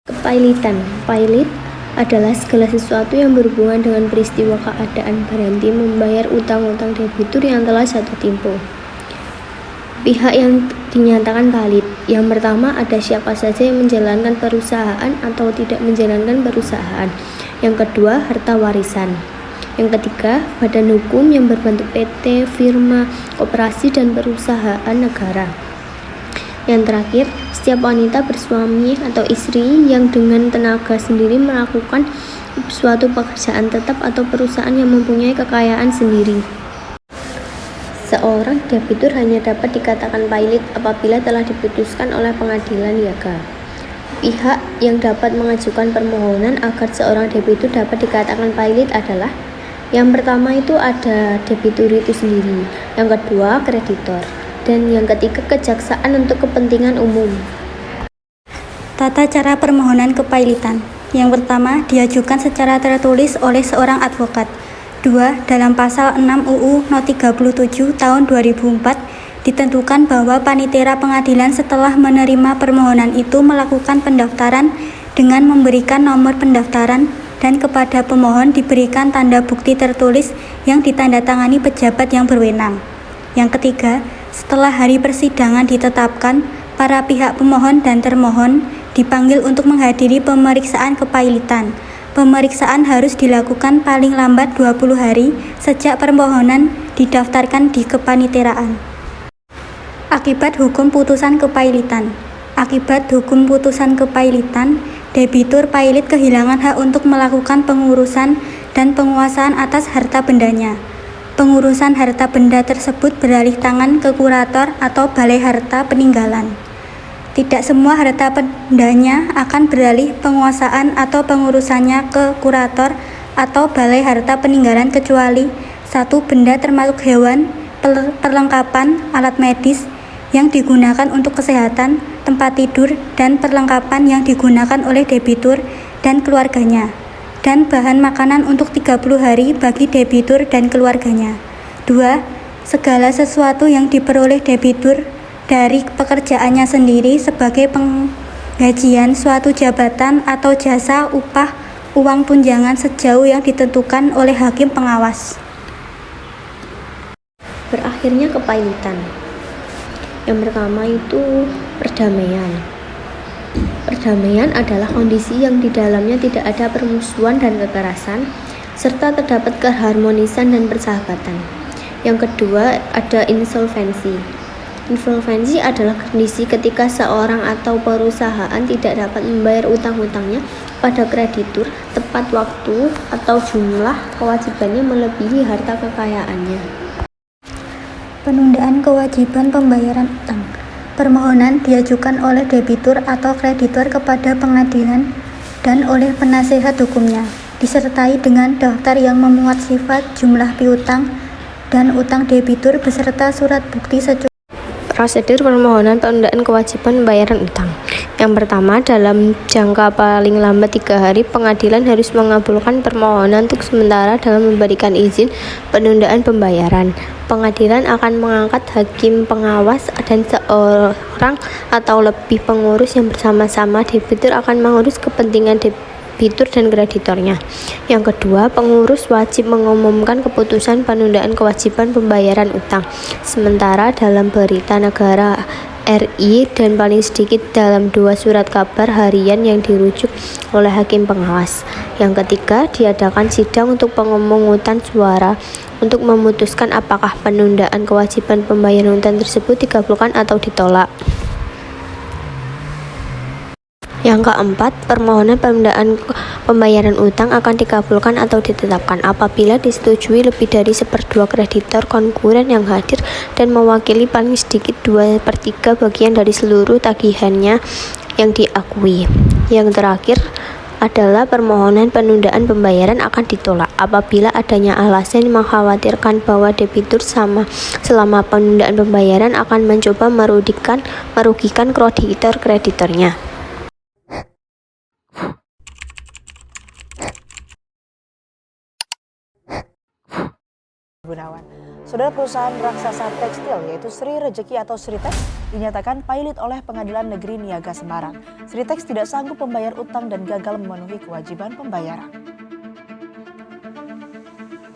Kepailitan. Pailit adalah segala sesuatu yang berhubungan dengan peristiwa keadaan berhenti membayar utang-utang debitur yang telah jatuh tempo. Pihak yang dinyatakan pailit. Yang pertama, ada siapa saja yang menjalankan perusahaan atau tidak menjalankan perusahaan. Yang kedua, harta warisan. Yang ketiga, badan hukum yang berbentuk PT, firma, koperasi, dan perusahaan negara. Yang terakhir, setiap wanita bersuami atau istri yang dengan tenaga sendiri melakukan suatu pekerjaan tetap atau perusahaan yang mempunyai kekayaan sendiri. Seorang debitur hanya dapat dikatakan pailit apabila telah diputuskan oleh pengadilan niaga. Pihak yang dapat mengajukan permohonan agar seorang debitur dapat dikatakan pailit adalah: yang pertama itu ada debitur itu sendiri, yang kedua kreditor, dan yang ketiga kejaksaan untuk kepentingan umum. Tata cara permohonan kepailitan. Yang pertama, diajukan secara tertulis oleh seorang advokat. 2. Dalam pasal 6 UU No 37 tahun 2004 ditentukan bahwa panitera pengadilan setelah menerima permohonan itu melakukan pendaftaran dengan memberikan nomor pendaftaran dan kepada pemohon diberikan tanda bukti tertulis yang ditandatangani pejabat yang berwenang. Yang ketiga, setelah hari persidangan ditetapkan, para pihak pemohon dan termohon dipanggil untuk menghadiri pemeriksaan kepailitan. Pemeriksaan harus dilakukan paling lambat 20 hari sejak permohonan didaftarkan di kepaniteraan. Akibat hukum putusan kepailitan. Akibat hukum putusan kepailitan, debitur pailit kehilangan hak untuk melakukan pengurusan dan penguasaan atas harta bendanya. Pengurusan harta benda tersebut beralih tangan ke kurator atau balai harta peninggalan. Tidak semua harta bendanya akan beralih penguasaan atau pengurusannya ke kurator atau balai harta peninggalan kecuali satu benda termasuk hewan, perlengkapan, alat medis yang digunakan untuk kesehatan, tempat tidur, dan perlengkapan yang digunakan oleh debitur dan keluarganya, dan bahan makanan untuk 30 hari bagi debitur dan keluarganya. 2. Segala sesuatu yang diperoleh debitur dari pekerjaannya sendiri sebagai penggajian suatu jabatan atau jasa, upah, uang tunjangan sejauh yang ditentukan oleh hakim pengawas. Berakhirnya kepailitan. Yang pertama itu perdamaian. Perdamaian adalah kondisi yang di dalamnya tidak ada permusuhan dan kekerasan, serta terdapat keharmonisan dan persahabatan. Yang kedua ada insolvensi. Insolvensi adalah kondisi ketika seorang atau perusahaan tidak dapat membayar utang-utangnya pada kreditur tepat waktu atau jumlah kewajibannya melebihi harta kekayaannya. Penundaan kewajiban pembayaran utang. Permohonan diajukan oleh debitur atau kreditor kepada pengadilan dan oleh penasehat hukumnya, disertai dengan daftar yang memuat sifat, jumlah piutang, dan utang debitur beserta surat bukti secukupnya. Prosedur permohonan penundaan kewajiban pembayaran utang. Yang pertama, dalam jangka paling lambat 3 hari, pengadilan harus mengabulkan permohonan untuk sementara dengan memberikan izin penundaan pembayaran. Pengadilan akan mengangkat hakim pengawas dan seorang atau lebih pengurus yang bersama-sama debitur akan mengurus kepentingan debitur dan kreditornya. Yang kedua, pengurus wajib mengumumkan keputusan penundaan kewajiban pembayaran utang sementara dalam berita negara RI dan paling sedikit dalam 2 surat kabar harian yang dirujuk oleh hakim pengawas. Yang ketiga, diadakan sidang untuk pemungutan suara untuk memutuskan apakah penundaan kewajiban pembayaran utang tersebut dikabulkan atau ditolak. Yang keempat, permohonan penundaan pembayaran utang akan dikabulkan atau ditetapkan apabila disetujui lebih dari 1/2 kreditor konkuren yang hadir dan mewakili paling sedikit 2/3 bagian dari seluruh tagihannya yang diakui. Yang terakhir adalah permohonan penundaan pembayaran akan ditolak apabila adanya alasan mengkhawatirkan bahwa debitur selama penundaan pembayaran akan mencoba merugikan kreditornya. Gunawan. Saudara, perusahaan raksasa tekstil yaitu Sri Rejeki atau Sritex dinyatakan pailit oleh Pengadilan Negeri Niaga Semarang. Sritex tidak sanggup membayar utang dan gagal memenuhi kewajiban pembayaran.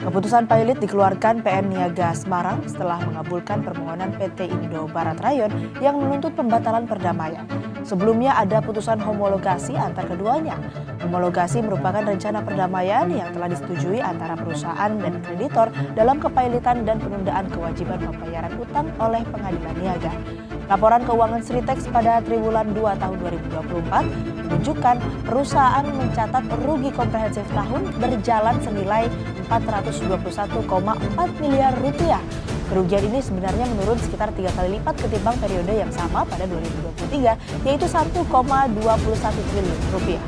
Keputusan pailit dikeluarkan PN Niaga Semarang setelah mengabulkan permohonan PT Indo Barat Rayon yang menuntut pembatalan perdamaian. Sebelumnya ada putusan homologasi antar keduanya. Homologasi merupakan rencana perdamaian yang telah disetujui antara perusahaan dan kreditor dalam kepailitan dan penundaan kewajiban pembayaran utang oleh Pengadilan Niaga. Laporan keuangan Sritex pada triwulan 2 tahun 2024 menunjukkan perusahaan mencatat rugi komprehensif tahun berjalan senilai 421,4 miliar rupiah. Kerugian ini sebenarnya menurun sekitar 3 kali lipat ketimbang periode yang sama pada 2023, yaitu 1,21 triliun rupiah.